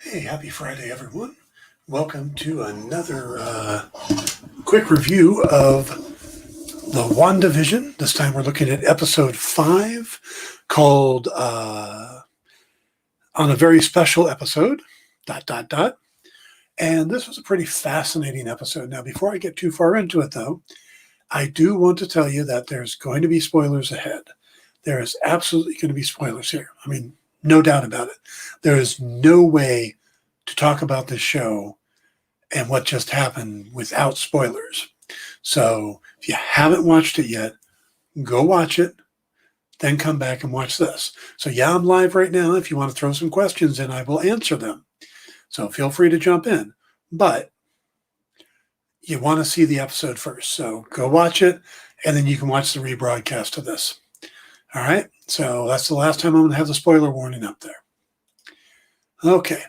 Hey, happy Friday, everyone. Welcome to another quick review of the WandaVision. This time we're looking at episode 5 called On a Very Special Episode, ... And this was a pretty fascinating episode. Now, before I get too far into it, though, I do want to tell you that there's going to be spoilers ahead. There is absolutely going to be spoilers here. I mean, no doubt about it. There is no way to talk about this show and what just happened without spoilers. So if you haven't watched it yet, go watch it, then come back and watch this. So yeah, I'm live right now. If you want to throw some questions in, I will answer them. So feel free to jump in. But you want to see the episode first. So go watch it, and then you can watch the rebroadcast of this. All right? So that's the last time I'm going to have the spoiler warning up there. Okay.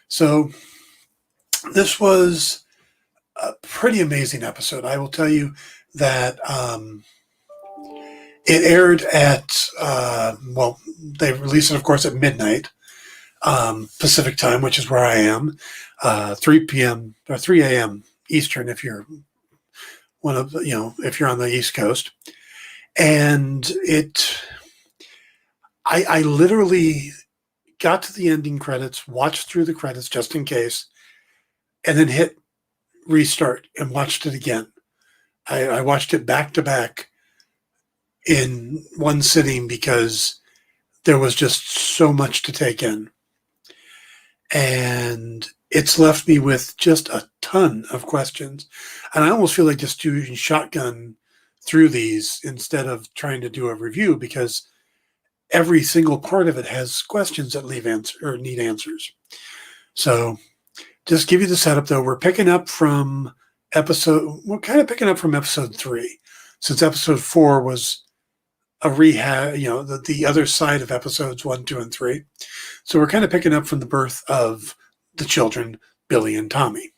So this was a pretty amazing episode. I will tell you that it aired at, they released it, of course, at midnight Pacific time, which is where I am, 3 p.m. or 3 a.m. Eastern if you're if you're on the East Coast. And I literally got to the ending credits, watched through the credits just in case, and then hit restart and watched it again. I watched it back to back in one sitting because there was just so much to take in. And it's left me with just a ton of questions. And I almost feel like just doing shotgun through these instead of trying to do a review, because every single part of it has questions that need answers. So just give you the setup, though. We're picking up from episode 3, since episode 4 was a rehab, the other side of episodes 1, 2, and 3. So we're kind of picking up from the birth of the children, Billy and Tommy.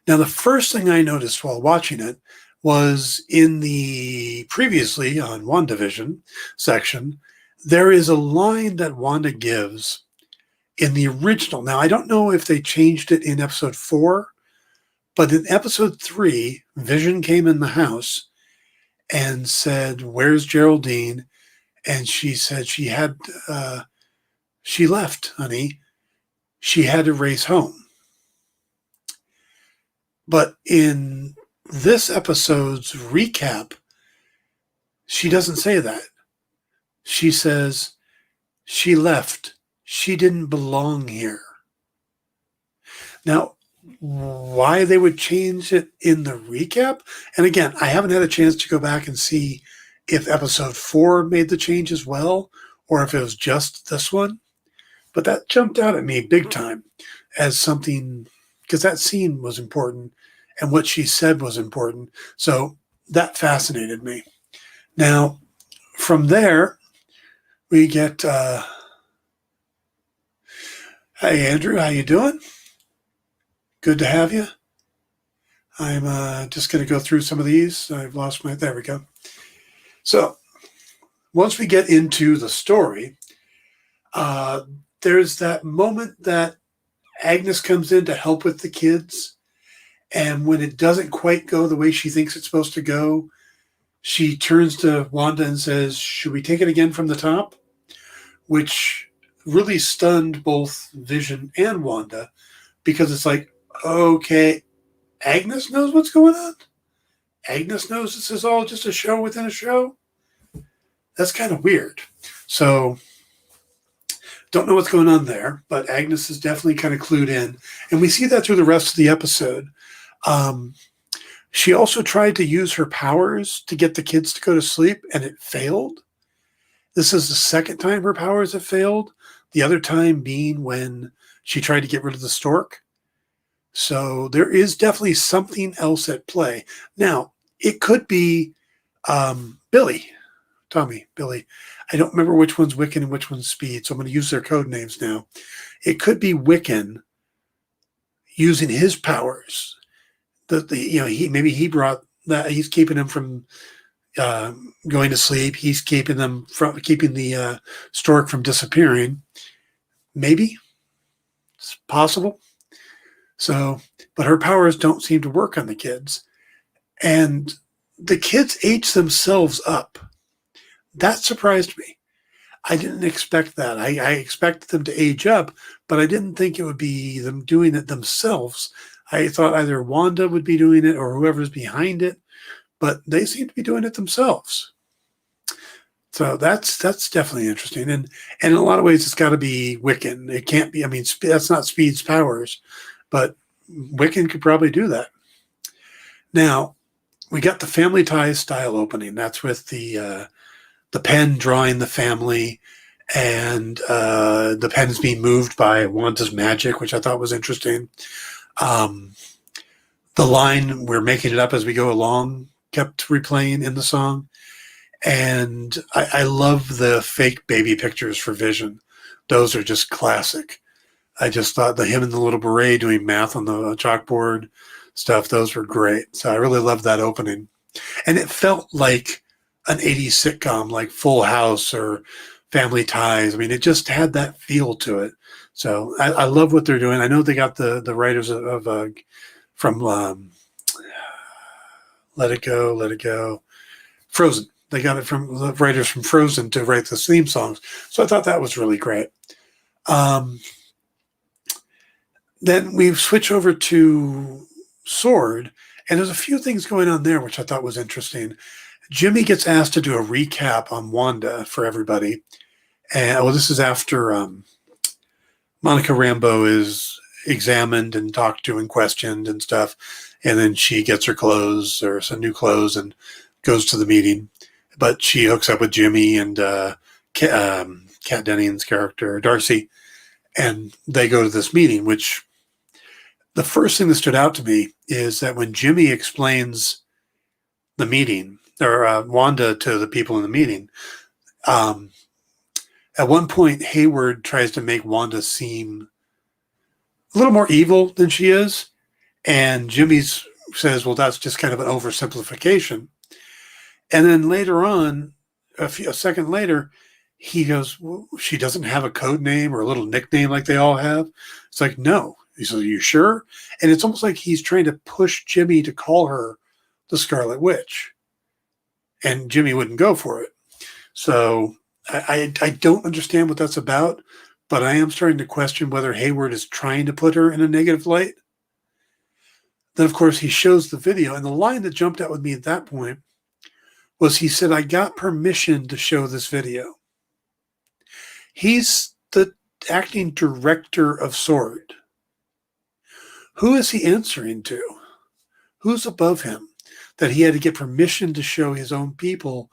Now, the first thing I noticed while watching it was in the previously on WandaVision section, there is a line that Wanda gives in the original. Now, I don't know if they changed it in episode 4, but in episode 3, Vision came in the house and said, "Where's Geraldine?" And she said she left, honey. She had to race home. But in this episode's recap, she doesn't say that. She says she left. She didn't belong here. Now, why they would change it in the recap? And again, I haven't had a chance to go back and see if episode 4 made the change as well, or if it was just this one. But that jumped out at me big time as something, because that scene was important and what she said was important. So that fascinated me. Now, from there, we get, hey, Andrew, how you doing? Good to have you. I'm just going to go through some of these. I've lost there we go. So once we get into the story, there's that moment that Agnes comes in to help with the kids. And when it doesn't quite go the way she thinks it's supposed to go, she turns to Wanda and says, "Should we take it again from the top?" Which really stunned both Vision and Wanda, because it's like, okay, Agnes knows what's going on? Agnes knows this is all just a show within a show? That's kind of weird. So don't know what's going on there, but Agnes is definitely kind of clued in. And we see that through the rest of the episode. She also tried to use her powers to get the kids to go to sleep, and it failed. This is the second time her powers have failed. The other time being when she tried to get rid of the stork. So there is definitely something else at play. Now, it could be Billy. I don't remember which one's Wiccan and which one's Speed, so I'm going to use their code names now. It could be Wiccan using his powers. He brought that. He's keeping him from going to sleep. He's keeping the stork from disappearing. Maybe. It's possible. So, but her powers don't seem to work on the kids. And the kids age themselves up. That surprised me. I didn't expect that. I expected them to age up, but I didn't think it would be them doing it themselves. I thought either Wanda would be doing it or whoever's behind it, but they seem to be doing it themselves. So that's definitely interesting. And in a lot of ways, it's got to be Wiccan. It can't be, I mean, that's not Speed's powers, but Wiccan could probably do that. Now, we got the Family Ties style opening. That's with the pen drawing the family, and the pen is being moved by Wanda's magic, which I thought was interesting. The line, "We're making it up as we go along," kept replaying in the song. And I love the fake baby pictures for Vision. Those are just classic. I just thought him and the little beret doing math on the chalkboard stuff, those were great. So I really loved that opening. And it felt like an 80s sitcom like Full House or Family Ties. I mean, it just had that feel to it. So I love what they're doing. I know they got the writers from Let It Go, Frozen. They got it from the writers from Frozen to write the theme songs. So I thought that was really great. Then we switch over to Sword, and there's a few things going on there, which I thought was interesting. Jimmy gets asked to do a recap on Wanda for everybody. And this is after Monica Rambeau is examined and talked to and questioned and stuff. And then she gets her clothes or some new clothes and goes to the meeting. But she hooks up with Jimmy and Kat Denning's character, Darcy, and they go to this meeting, which the first thing that stood out to me is that when Jimmy explains the meeting, or Wanda to the people in the meeting, at one point, Hayward tries to make Wanda seem a little more evil than she is. And Jimmy says, well, that's just kind of an oversimplification. And then later on, a second later, he goes, well, she doesn't have a code name or a little nickname like they all have. It's like, no. He says, are you sure? And it's almost like he's trying to push Jimmy to call her the Scarlet Witch. And Jimmy wouldn't go for it. So I don't understand what that's about, but I am starting to question whether Hayward is trying to put her in a negative light. Then, of course, he shows the video. And the line that jumped out with me at that point was he said, I got permission to show this video. He's the acting director of Sword. Who is he answering to? Who's above him that he had to get permission to show his own people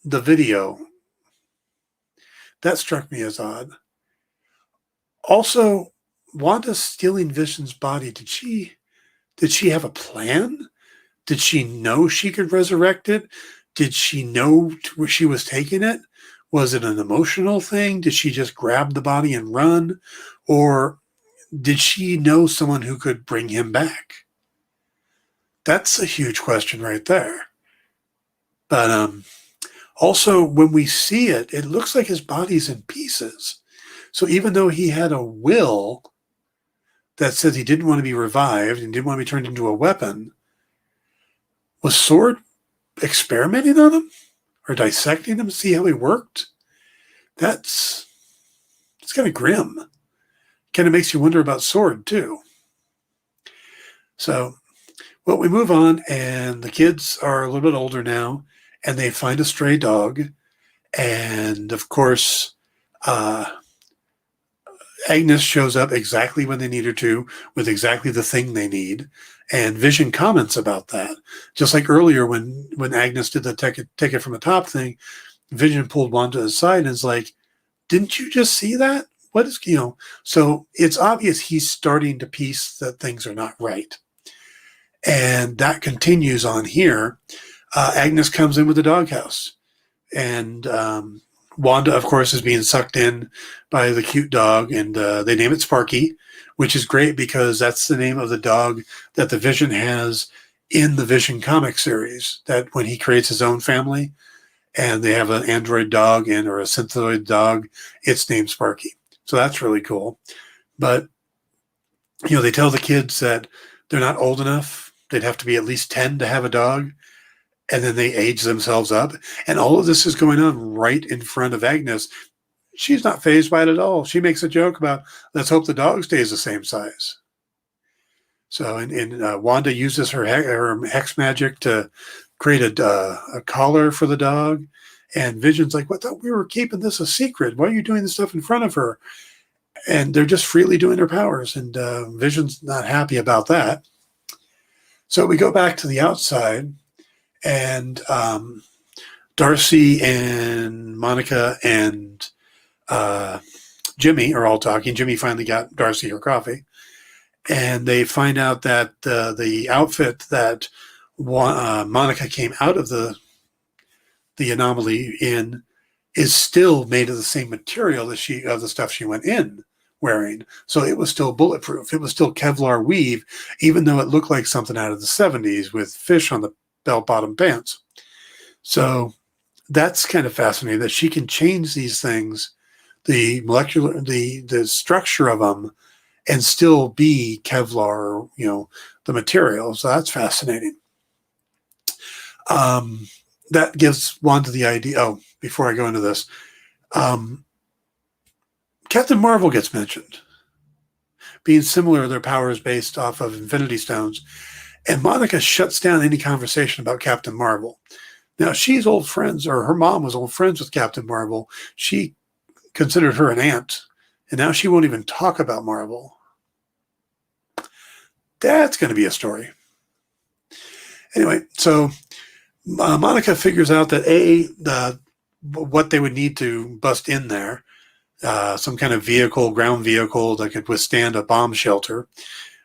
the video? That struck me as odd. Also, Wanda stealing Vision's body, did she have a plan? Did she know she could resurrect it? Did she know where she was taking it? Was it an emotional thing? Did she just grab the body and run? Or did she know someone who could bring him back? That's a huge question right there. But also, when we see it, it looks like his body's in pieces. So even though he had a will that says he didn't want to be revived and didn't want to be turned into a weapon, was Sword experimenting on him or dissecting him to see how he worked? It's kind of grim. Kind of makes you wonder about Sword too. So, well, we move on, and the kids are a little bit older now, and they find a stray dog, and of course, Agnes shows up exactly when they need her to, with exactly the thing they need. And Vision comments about that. Just like earlier when Agnes did the take it from the top thing, Vision pulled Wanda aside and is like, didn't you just see that? What is, so it's obvious he's starting to piece that things are not right. And that continues on here. Agnes comes in with the doghouse. And Wanda, of course, is being sucked in by the cute dog, and they name it Sparky, which is great because that's the name of the dog that the Vision has in the Vision comic series, that when he creates his own family and they have an android dog or a synthezoid dog, it's named Sparky. So that's really cool. But They tell the kids that they're not old enough. They'd have to be at least 10 to have a dog. And then they age themselves up. And all of this is going on right in front of Agnes. She's not fazed by it at all. She makes a joke about, let's hope the dog stays the same size. So, Wanda uses her hex magic to create a collar for the dog. And Vision's like, what? We were keeping this a secret. Why are you doing this stuff in front of her? And they're just freely doing their powers. And Vision's not happy about that. So we go back to the outside, and Darcy and Monica and Jimmy are all talking. Jimmy finally got Darcy her coffee. And they find out that the outfit that Monica came out of the anomaly in is still made of the same material of the stuff she went in wearing. So it was still bulletproof. It was still Kevlar weave, even though it looked like something out of the 70s with fish on the bell-bottom pants. So that's kind of fascinating that she can change these things, the structure of them, and still be Kevlar, the material. So that's fascinating. That gives Wanda the idea. Oh, before I go into this, Captain Marvel gets mentioned, being similar to their powers based off of Infinity Stones. And Monica shuts down any conversation about Captain Marvel. Now, she's old friends, or her mom was old friends with Captain Marvel. She considered her an aunt, and now she won't even talk about Marvel. That's going to be a story. Anyway, so Monica figures out that what they would need to bust in there, some kind of ground vehicle that could withstand a bomb shelter,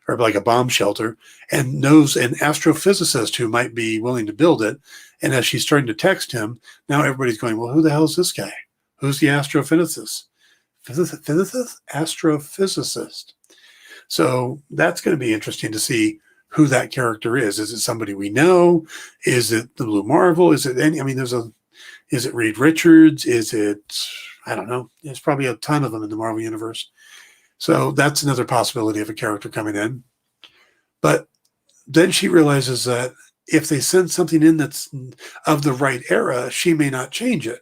or like a bomb shelter, and knows an astrophysicist who might be willing to build it. And as she's starting to text him, now everybody's going, well, who the hell is this guy? Who's the astrophysicist? Astrophysicist. So that's going to be interesting to see who that character is. Is it somebody we know? Is it the Blue Marvel? Is it is it Reed Richards? Is it, I don't know. There's probably a ton of them in the Marvel Universe. So that's another possibility of a character coming in. But then she realizes that if they send something in that's of the right era, she may not change it.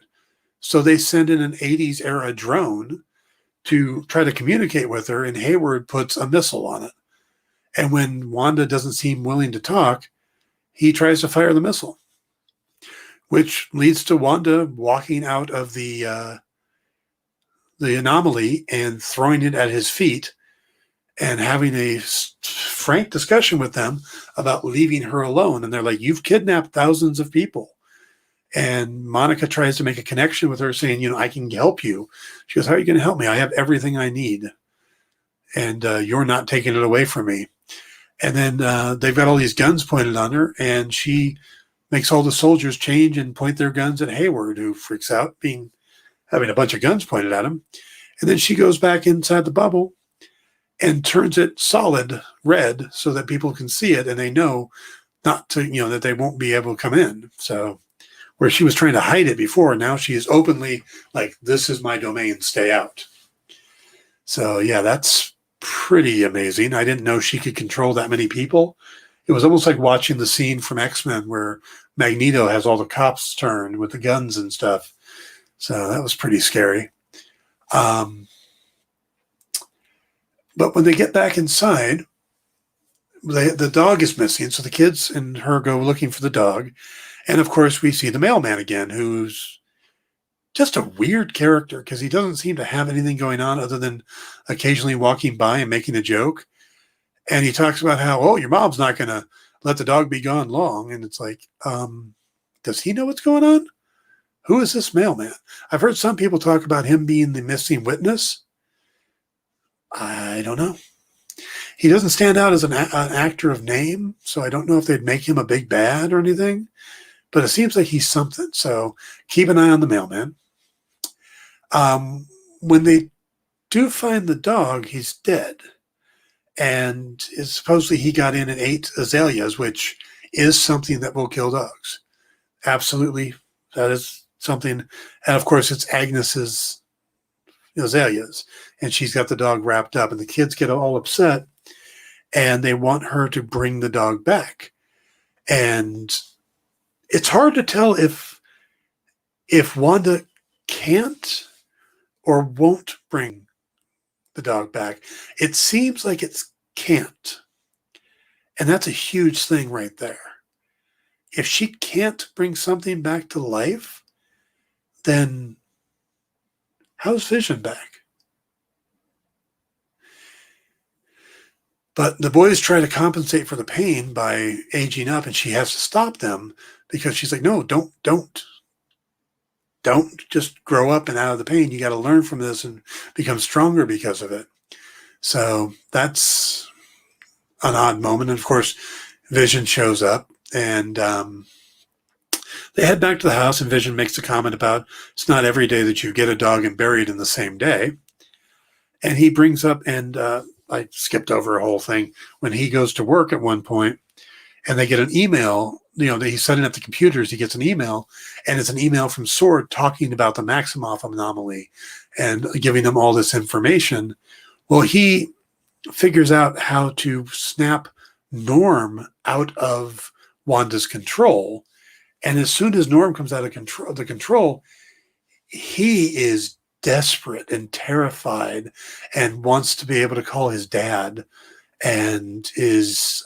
So they send in an 80s era drone to try to communicate with her, and Hayward puts a missile on it. And when Wanda doesn't seem willing to talk, he tries to fire the missile, which leads to Wanda walking out of the anomaly and throwing it at his feet and having a frank discussion with them about leaving her alone. And they're like, you've kidnapped thousands of people. And Monica tries to make a connection with her saying, I can help you. She goes, how are you going to help me? I have everything I need. And you're not taking it away from me. And then they've got all these guns pointed on her, and she makes all the soldiers change and point their guns at Hayward, who freaks out, having a bunch of guns pointed at him. And then she goes back inside the bubble and turns it solid red so that people can see it, and they know not to, that they won't be able to come in. So where she was trying to hide it before, now she is openly like, this is my domain, stay out. So yeah, that's pretty amazing. I didn't know she could control that many people. It was almost like watching the scene from X-Men where Magneto has all the cops turned with the guns and stuff. So that was pretty scary. But when they get back inside, the dog is missing. So the kids and her go looking for the dog. And of course, we see the mailman again, who's just a weird character because he doesn't seem to have anything going on other than occasionally walking by and making a joke. And he talks about how, your mom's not going to let the dog be gone long. And it's like, does he know what's going on? Who is this mailman? I've heard some people talk about him being the missing witness. I don't know. He doesn't stand out as an actor of name, so I don't know if they'd make him a big bad or anything. But it seems like he's something. So keep an eye on the mailman. When they do find the dog, he's dead. And supposedly he got in and ate azaleas, which is something that will kill dogs. Absolutely. That is something. And of course, it's Agnes's azaleas. And she's got the dog wrapped up. And the kids get all upset and they want her to bring the dog back. And it's hard to tell if Wanda can't or won't bring the dog back. It seems like it can't. And that's a huge thing right there. If she can't bring something back to life, then how's Vision back? But the boys try to compensate for the pain by aging up, and she has to stop them because she's like, no, don't just grow up and out of the pain. You got to learn from this and become stronger because of it. So that's an odd moment. And of course, Vision shows up, and they head back to the house, and Vision makes a comment about it's not every day that you get a dog and bury it in the same day. And he brings up, and I skipped over a whole thing, when he goes to work at one point and they get an email, he's setting up the computers, he gets an email, and it's an email from SWORD talking about the Maximoff anomaly and giving them all this information. Well, he figures out how to snap Norm out of Wanda's control. And as soon as Norm comes out of the control, he is desperate and terrified and wants to be able to call his dad, and is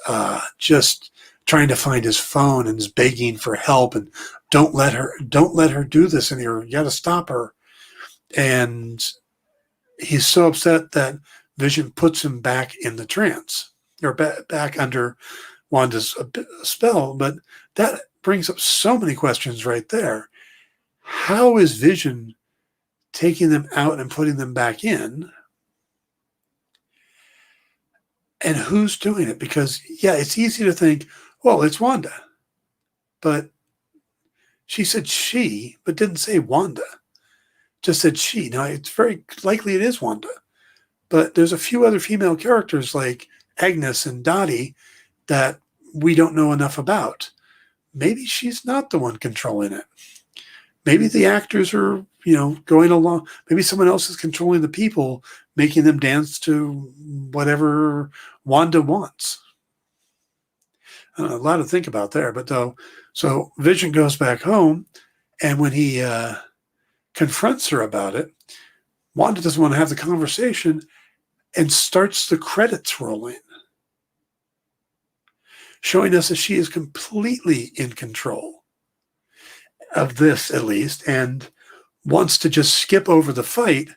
just trying to find his phone and is begging for help, and don't let her do this anymore. You got to stop her. And he's so upset that Vision puts him back in the trance, or back under Wanda's spell. But that brings up so many questions right there. How is Vision taking them out and putting them back in? And who's doing it? Because, yeah, it's easy to think, well, it's Wanda. But she said she, but didn't say Wanda. Just said she. Now, it's very likely it is Wanda. But there's a few other female characters like Agnes and Dottie that we don't know enough about. Maybe she's not the one controlling it. Maybe the actors are, going along. Maybe someone else is controlling the people, making them dance to whatever Wanda wants. A lot to think about there. But so Vision goes back home, and when he confronts her about it, Wanda doesn't want to have the conversation and starts the credits rolling, showing us that she is completely in control of this, at least, and wants to just skip over the fight.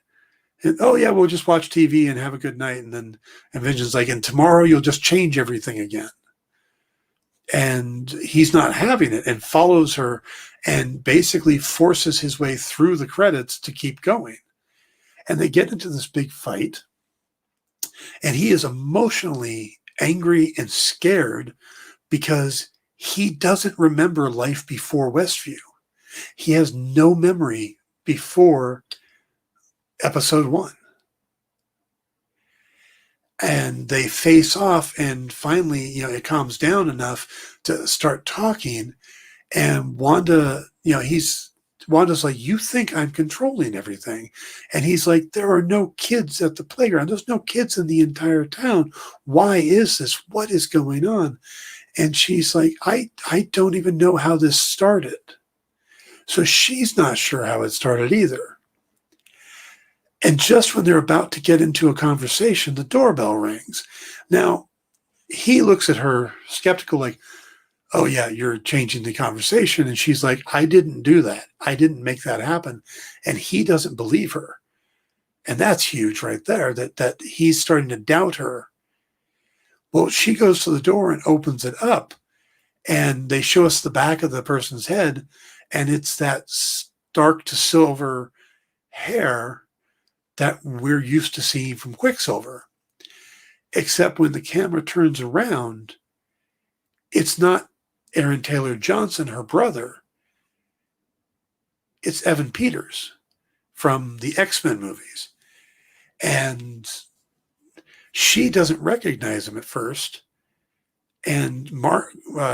And, oh, yeah, we'll just watch TV and have a good night. And Vision's like, and tomorrow you'll just change everything again. And he's not having it, and follows her and basically forces his way through the credits to keep going. And they get into this big fight, and he is emotionally angry and scared because he doesn't remember life before Westview. He has no memory before episode 1. And they face off, and finally, it calms down enough to start talking. And Wanda, Wanda's like, you think I'm controlling everything? And he's like, there are no kids at the playground. There's no kids in the entire town. Why is this? What is going on? And she's like, I don't even know how this started. So she's not sure how it started either. And just when they're about to get into a conversation, the doorbell rings. Now, he looks at her skeptical, like, oh, yeah, you're changing the conversation. And she's like, I didn't do that. I didn't make that happen. And he doesn't believe her. And that's huge right there, that he's starting to doubt her. Well, she goes to the door and opens it up, and they show us the back of the person's head, and it's that dark to silver hair that we're used to seeing from Quicksilver. Except when the camera turns around, it's not Aaron Taylor Johnson, her brother. It's Evan Peters from the X-Men movies. And she doesn't recognize him at first. And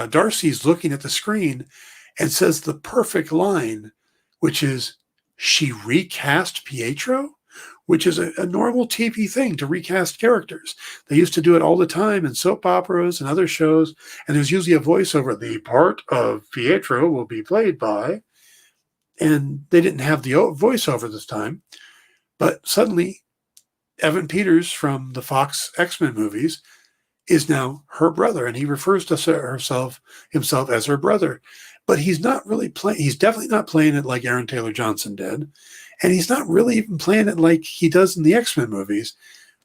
Darcy's looking at the screen and says the perfect line, which is, she recast Pietro? which is a normal TV thing to recast characters. They used to do it all the time in soap operas and other shows, and there's usually a voiceover. The part of Pietro will be played by, and they didn't have the voiceover this time, but suddenly Evan Peters from the Fox X-Men movies is now her brother, and he refers to himself as her brother. But he's not really playing. He's definitely not playing it like Aaron Taylor Johnson did, and he's not really even playing it like he does in the X-Men movies.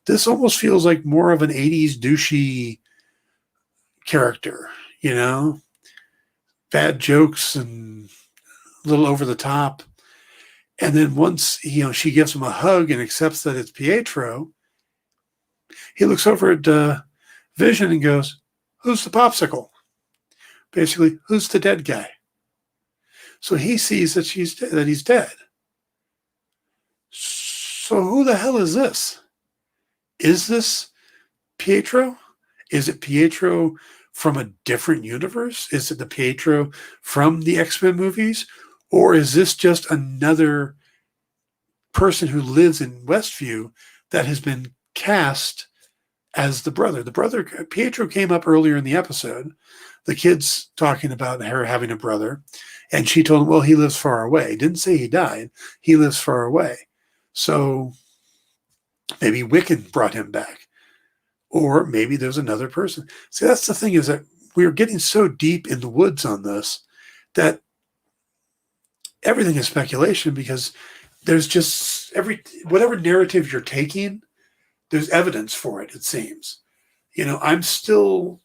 This almost feels like more of an '80s douchey character, bad jokes and a little over the top. And then once she gives him a hug and accepts that it's Pietro, he looks over at Vision and goes, "Who's the popsicle?" Basically, who's the dead guy? So he sees that he's dead. So who the hell is this? Is this Pietro? Is it Pietro from a different universe? Is it the Pietro from the X-Men movies? Or is this just another person who lives in Westview that has been cast as the brother? The brother, Pietro, came up earlier in the episode. The kid's talking about her having a brother, and she told him, well, he lives far away. Didn't say he died. He lives far away. So maybe Wiccan brought him back. Or maybe there's another person. See, that's the thing, is that we're getting so deep in the woods on this that everything is speculation, because there's just whatever narrative you're taking, there's evidence for it, it seems. I'm still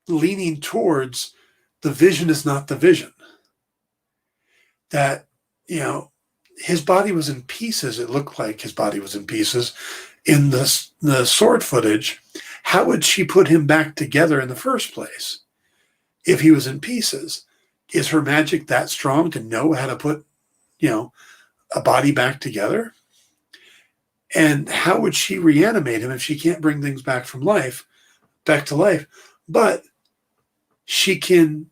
leaning towards the Vision is not the Vision. That, his body was in pieces. It looked like his body was in pieces in the sword footage. How would she put him back together in the first place if he was in pieces? Is her magic that strong to know how to put, a body back together? And how would she reanimate him if she can't bring things back to life? But she can,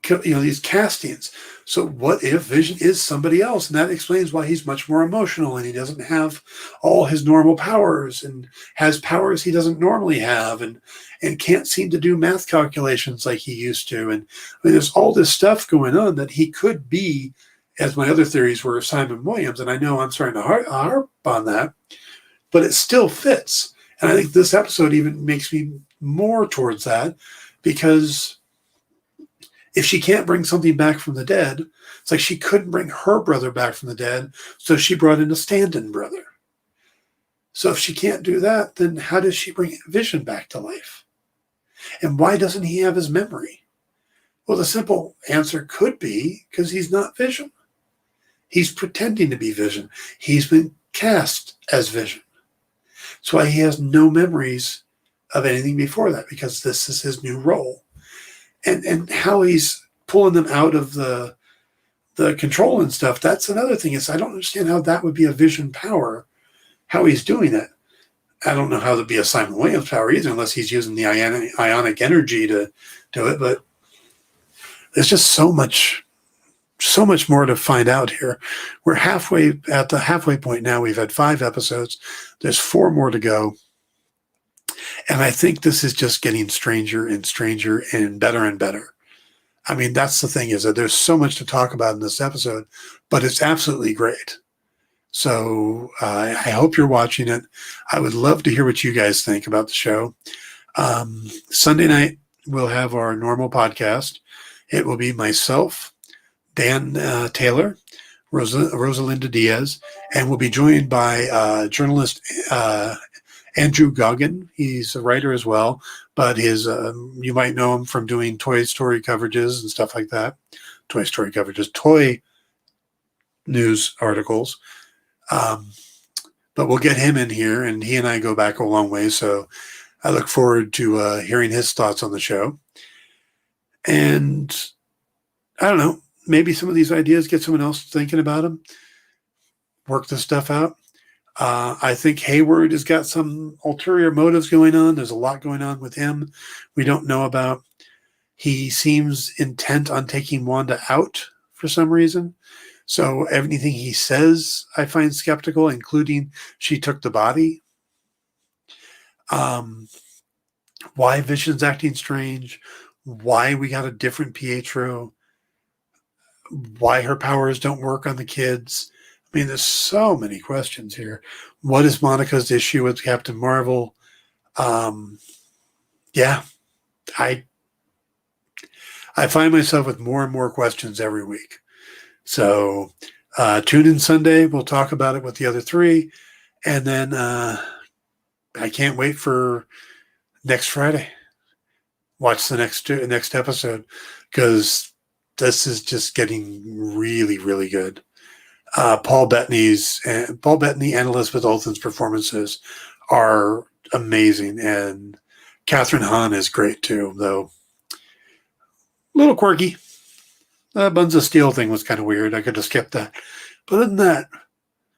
these castings. So what if Vision is somebody else? And that explains why he's much more emotional, and he doesn't have all his normal powers, and has powers he doesn't normally have, and can't seem to do math calculations like he used to. And there's all this stuff going on that he could be, as my other theories were, Simon Williams. And I know I'm starting to harp on that, but it still fits. And I think this episode even makes me more towards that, because if she can't bring something back from the dead, it's like she couldn't bring her brother back from the dead, so she brought in a stand-in brother. So if she can't do that, then how does she bring Vision back to life? And why doesn't he have his memory? Well, the simple answer could be because he's not Vision. He's pretending to be Vision. He's been cast as Vision. That's why he has no memories of anything before that, because this is his new role. And how he's pulling them out of the control and stuff, that's another thing. I don't understand how that would be a Vision power, how he's doing it. I don't know how that'd be a Simon Williams power either, unless he's using the ionic energy to do it. But there's just so much more to find out here. We're at the halfway point now. We've had 5 episodes. There's 4 more to go. And I think this is just getting stranger and stranger and better. I mean, that's the thing, is that there's so much to talk about in this episode, but it's absolutely great. So I hope you're watching it. I would love to hear what you guys think about the show. Sunday night, we'll have our normal podcast. It will be myself, Dan Taylor, Rosalinda Diaz, and we'll be joined by journalist Andrew Goggin. He's a writer as well, but you might know him from doing Toy Story coverages and stuff like that. Toy news articles. But we'll get him in here, and he and I go back a long way, so I look forward to hearing his thoughts on the show. And I don't know, maybe some of these ideas get someone else thinking about them, work this stuff out. I think Hayward has got some ulterior motives going on. There's a lot going on with him we don't know about. He seems intent on taking Wanda out for some reason. So anything he says, I find skeptical, including she took the body. Why Vision's acting strange, why we got a different Pietro, why her powers don't work on the kids. I mean, there's so many questions here. What is Monica's issue with Captain Marvel? Yeah, I find myself with more and more questions every week. So tune in Sunday. We'll talk about it with the other three. And then I can't wait for next Friday. Watch the next episode, because this is just getting really, really good. Paul Bettany and Elizabeth Olsen's performances are amazing, and Catherine Hahn is great too, though a little quirky. Buns of Steel thing was kind of weird. I could have skipped that. But other than that,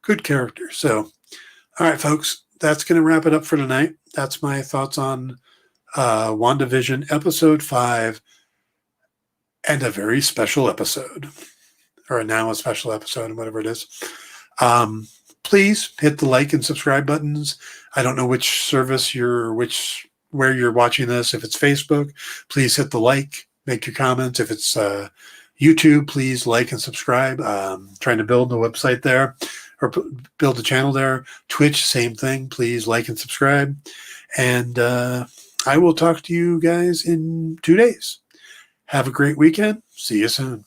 good character. So, all right, folks, that's going to wrap it up for tonight. That's my thoughts on WandaVision Episode 5, and a very special episode, or now a special episode, whatever it is. Please hit the like and subscribe buttons. I don't know which service where you're watching this. If it's Facebook, please hit the like, make your comments. If it's YouTube, please like and subscribe. Trying to build a website there, or build a channel there. Twitch, same thing. Please like and subscribe. And I will talk to you guys in 2 days. Have a great weekend. See you soon.